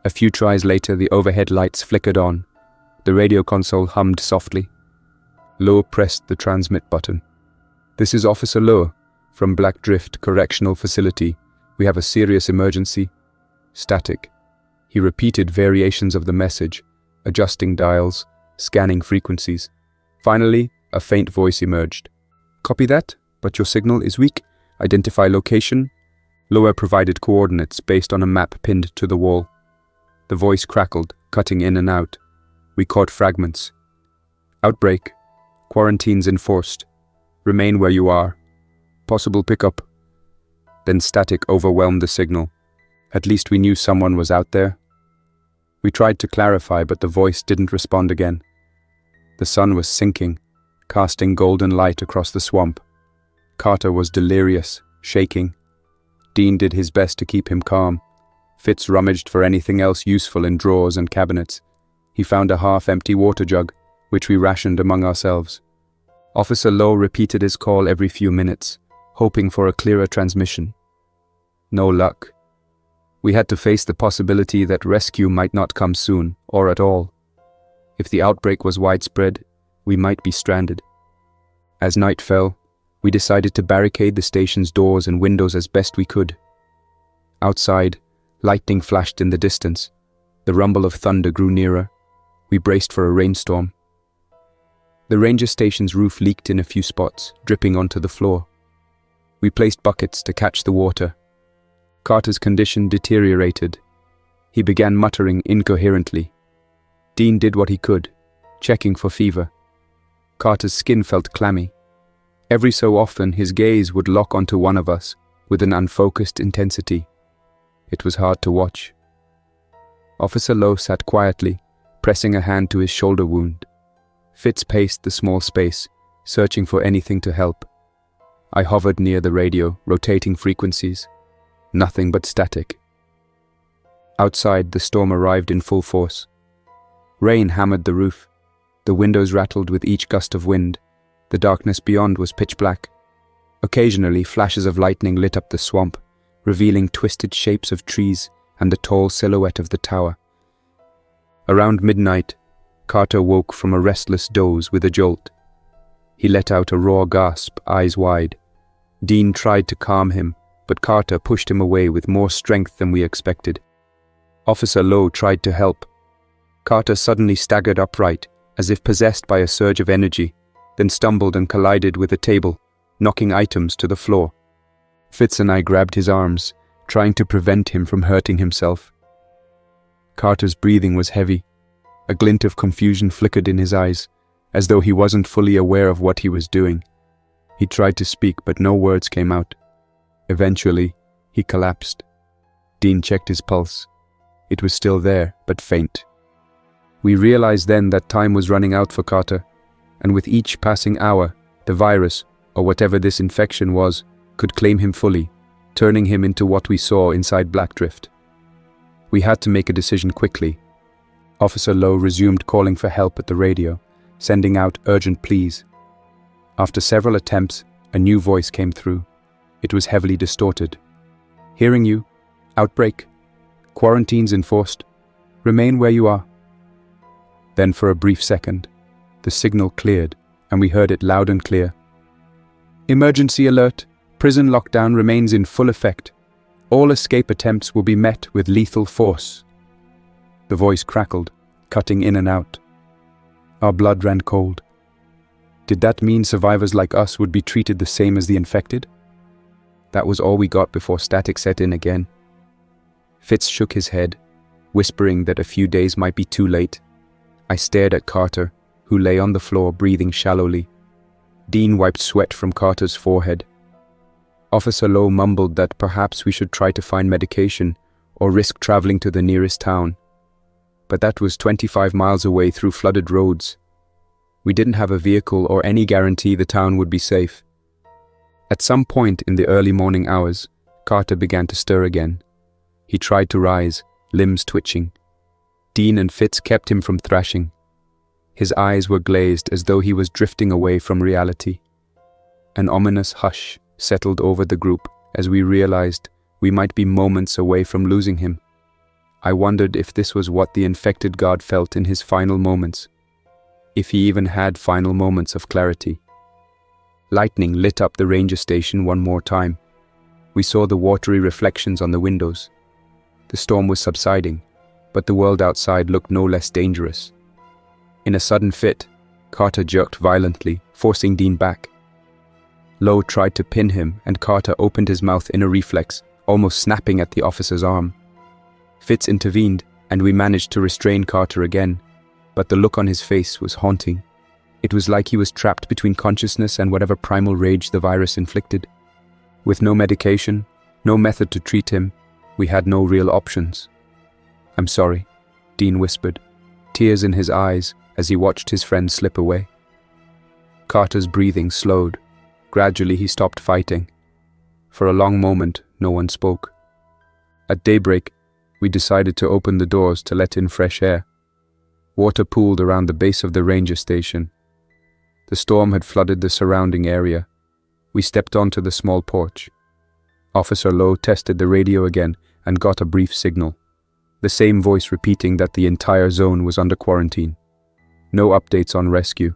A few tries later, the overhead lights flickered on. The radio console hummed softly. Lowe pressed the transmit button. "This is Officer Lowe from Blackdrift Correctional Facility. We have a serious emergency." Static. He repeated variations of the message, adjusting dials, scanning frequencies. Finally, a faint voice emerged. "Copy that, but your signal is weak. Identify location." Lowe provided coordinates based on a map pinned to the wall. The voice crackled, cutting in and out. We caught fragments. "Outbreak. Quarantines enforced. Remain where you are. Possible pickup." Then static overwhelmed the signal. At least we knew someone was out there. We tried to clarify, but the voice didn't respond again. The sun was sinking, casting golden light across the swamp. Carter was delirious, shaking. Dean did his best to keep him calm. Fitz rummaged for anything else useful in drawers and cabinets. He found a half-empty water jug, which we rationed among ourselves. Officer Lowe repeated his call every few minutes, hoping for a clearer transmission. No luck. We had to face the possibility that rescue might not come soon, or at all. If the outbreak was widespread, we might be stranded. As night fell, we decided to barricade the station's doors and windows as best we could. Outside, lightning flashed in the distance. The rumble of thunder grew nearer. We braced for a rainstorm. The ranger station's roof leaked in a few spots, dripping onto the floor. We placed buckets to catch the water. Carter's condition deteriorated. He began muttering incoherently. Dean did what he could, checking for fever. Carter's skin felt clammy. Every so often, his gaze would lock onto one of us with an unfocused intensity. It was hard to watch. Officer Lowe sat quietly, pressing a hand to his shoulder wound. Fitz paced the small space, searching for anything to help. I hovered near the radio, rotating frequencies. Nothing but static. Outside, the storm arrived in full force. Rain hammered the roof. The windows rattled with each gust of wind. The darkness beyond was pitch black. Occasionally, flashes of lightning lit up the swamp, revealing twisted shapes of trees and the tall silhouette of the tower. Around midnight, Carter woke from a restless doze with a jolt. He let out a raw gasp, eyes wide. Dean tried to calm him, but Carter pushed him away with more strength than we expected. Officer Lowe tried to help. Carter suddenly staggered upright, as if possessed by a surge of energy, then stumbled and collided with a table, knocking items to the floor. Fitz and I grabbed his arms, trying to prevent him from hurting himself. Carter's breathing was heavy. A glint of confusion flickered in his eyes, as though he wasn't fully aware of what he was doing. He tried to speak, but no words came out. Eventually, he collapsed. Dean checked his pulse. It was still there, but faint. We realized then that time was running out for Carter, and with each passing hour, the virus, or whatever this infection was, could claim him fully, turning him into what we saw inside Blackdrift. We had to make a decision quickly. Officer Lowe resumed calling for help at the radio, sending out urgent pleas. After several attempts, a new voice came through. It was heavily distorted. "Hearing you. Outbreak. Quarantines enforced. Remain where you are." Then for a brief second, the The signal cleared, and we heard it loud and clear. "Emergency alert! Prison lockdown remains in full effect. All escape attempts will be met with lethal force." The voice crackled, cutting in and out. Our blood ran cold. Did that mean survivors like us would be treated the same as the infected? That was all we got before static set in again. Fitz shook his head, whispering that a few days might be too late. I stared at Carter, who lay on the floor breathing shallowly. Dean wiped sweat from Carter's forehead. Officer Lowe mumbled that perhaps we should try to find medication or risk traveling to the nearest town. But that was 25 miles away through flooded roads. We didn't have a vehicle or any guarantee the town would be safe. At some point in the early morning hours, Carter began to stir again. He tried to rise, limbs twitching. Dean and Fitz kept him from thrashing. His eyes were glazed as though he was drifting away from reality. An ominous hush settled over the group as we realized we might be moments away from losing him. I wondered if this was what the infected guard felt in his final moments, if he even had final moments of clarity. Lightning lit up the ranger station one more time. We saw the watery reflections on the windows. The storm was subsiding, but the world outside looked no less dangerous. In a sudden fit, Carter jerked violently, forcing Dean back. Lowe tried to pin him, and Carter opened his mouth in a reflex, almost snapping at the officer's arm. Fitz intervened, and we managed to restrain Carter again, but the look on his face was haunting. It was like he was trapped between consciousness and whatever primal rage the virus inflicted. With no medication, no method to treat him, we had no real options. "I'm sorry," Dean whispered, tears in his eyes as he watched his friend slip away. Carter's breathing slowed. Gradually he stopped fighting. For a long moment, no one spoke. At daybreak, we decided to open the doors to let in fresh air. Water pooled around the base of the ranger station. The storm had flooded the surrounding area. We stepped onto the small porch. Officer Lowe tested the radio again and got a brief signal. The same voice repeating that the entire zone was under quarantine. No updates on rescue.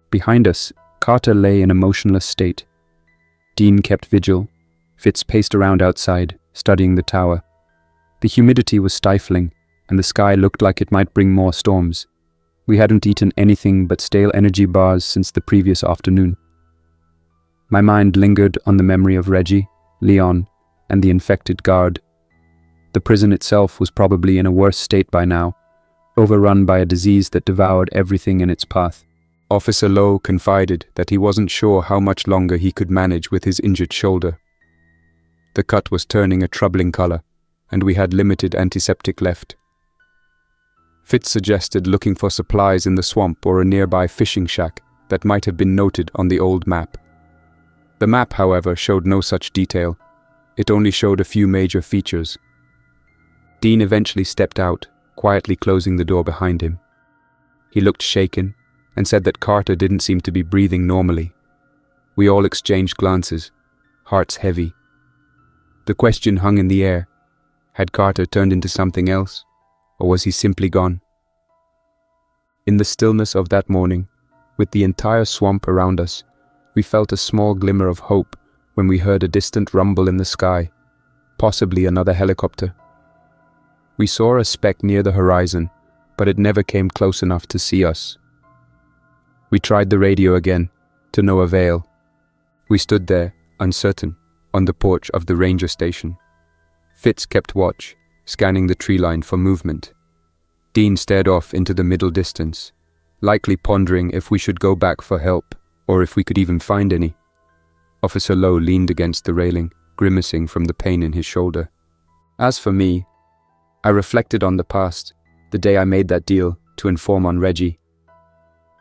Behind us, Carter lay in a motionless state. Dean kept vigil. Fitz paced around outside, studying the tower. The humidity was stifling, and the sky looked like it might bring more storms. We hadn't eaten anything but stale energy bars since the previous afternoon. My mind lingered on the memory of Reggie, Leon, and the infected guard. The prison itself was probably in a worse state by now, overrun by a disease that devoured everything in its path. Officer Lowe confided that he wasn't sure how much longer he could manage with his injured shoulder. The cut was turning a troubling color, and we had limited antiseptic left. Fitz suggested looking for supplies in the swamp or a nearby fishing shack that might have been noted on the old map. The map, however, showed no such detail. It only showed a few major features. Dean eventually stepped out, quietly closing the door behind him. He looked shaken and said that Carter didn't seem to be breathing normally. We all exchanged glances, hearts heavy. The question hung in the air. Had Carter turned into something else, or was he simply gone? In the stillness of that morning, with the entire swamp around us, we felt a small glimmer of hope when we heard a distant rumble in the sky, possibly another helicopter. We saw a speck near the horizon, but it never came close enough to see us. We tried the radio again, to no avail. We stood there, uncertain, on the porch of the ranger station. Fitz kept watch, scanning the tree line for movement. Dean stared off into the middle distance, likely pondering if we should go back for help, or if we could even find any. Officer Lowe leaned against the railing, grimacing from the pain in his shoulder. As for me, I reflected on the past, the day I made that deal to inform on Reggie.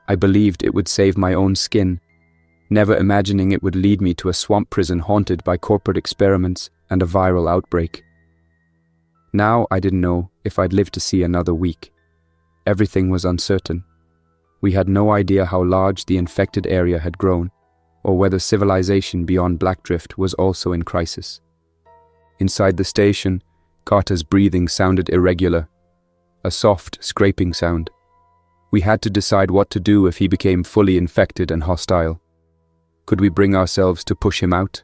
I believed it would save my own skin, never imagining it would lead me to a swamp prison haunted by corporate experiments and a viral outbreak. Now I didn't know if I'd live to see another week. Everything was uncertain. We had no idea how large the infected area had grown, or whether civilization beyond Blackdrift was also in crisis. Inside the station, Carter's breathing sounded irregular, a soft, scraping sound. We had to decide what to do if he became fully infected and hostile. Could we bring ourselves to push him out?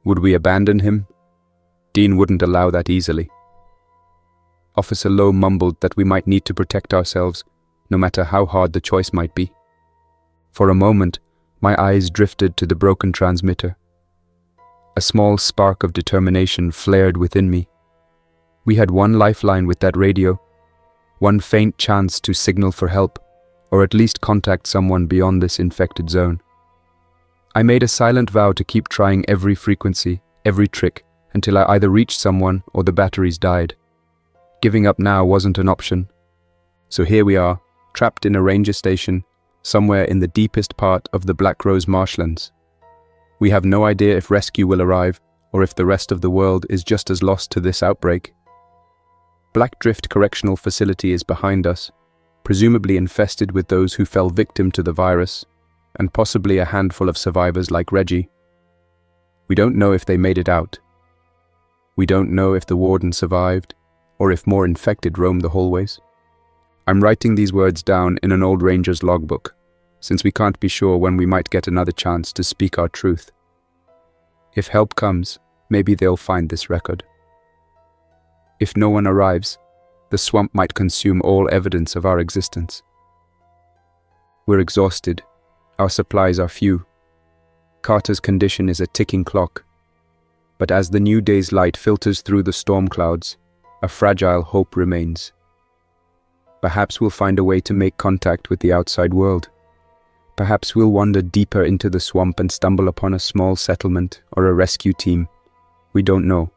Would we abandon him? Dean wouldn't allow that easily. Officer Lowe mumbled that we might need to protect ourselves, no matter how hard the choice might be. For a moment, my eyes drifted to the broken transmitter. A small spark of determination flared within me. We had one lifeline with that radio, one faint chance to signal for help, or at least contact someone beyond this infected zone. I made a silent vow to keep trying every frequency, every trick, until I either reached someone or the batteries died. Giving up now wasn't an option. So here we are, trapped in a ranger station, somewhere in the deepest part of the Black Rose marshlands. We have no idea if rescue will arrive, or if the rest of the world is just as lost to this outbreak. Blackdrift Correctional Facility is behind us, presumably infested with those who fell victim to the virus, and possibly a handful of survivors like Reggie. We don't know if they made it out. We don't know if the warden survived, or if more infected roam the hallways. I'm writing these words down in an old ranger's logbook, since we can't be sure when we might get another chance to speak our truth. If help comes, maybe they'll find this record. If no one arrives, the swamp might consume all evidence of our existence. We're exhausted. Our supplies are few. Carter's condition is a ticking clock. But as the new day's light filters through the storm clouds, a fragile hope remains. Perhaps we'll find a way to make contact with the outside world. Perhaps we'll wander deeper into the swamp and stumble upon a small settlement or a rescue team. We don't know.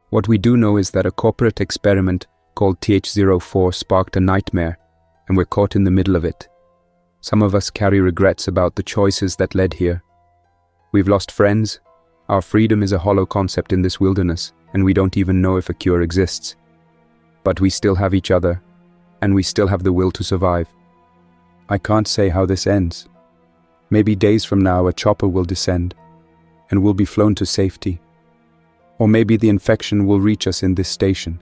What we do know is that a corporate experiment called TH04 sparked a nightmare, and we're caught in the middle of it. Some of us carry regrets about the choices that led here. We've lost friends. Our freedom is a hollow concept in this wilderness, and we don't even know if a cure exists. But we still have each other, and we still have the will to survive. I can't say how this ends. Maybe days from now a chopper will descend, and we'll be flown to safety. Or maybe the infection will reach us in this station,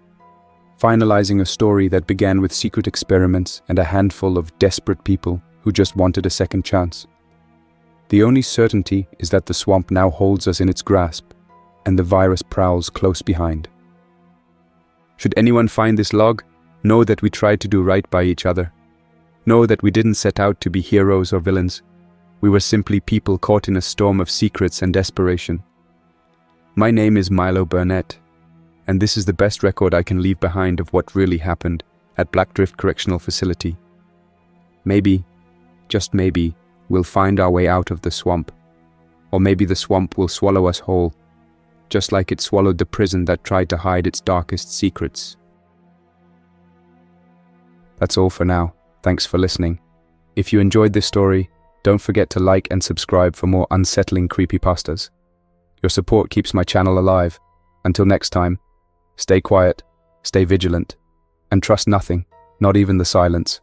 finalizing a story that began with secret experiments and a handful of desperate people who just wanted a second chance. The only certainty is that the swamp now holds us in its grasp, and the virus prowls close behind. Should anyone find this log, know that we tried to do right by each other. Know that we didn't set out to be heroes or villains. We were simply people caught in a storm of secrets and desperation. My name is Milo Burnett, and this is the best record I can leave behind of what really happened at Blackdrift Correctional Facility. Maybe, just maybe, we'll find our way out of the swamp. Or maybe the swamp will swallow us whole, just like it swallowed the prison that tried to hide its darkest secrets. That's all for now. Thanks for listening. If you enjoyed this story, don't forget to like and subscribe for more unsettling creepypastas. Your support keeps my channel alive. Until next time, stay quiet, stay vigilant, and trust nothing, not even the silence.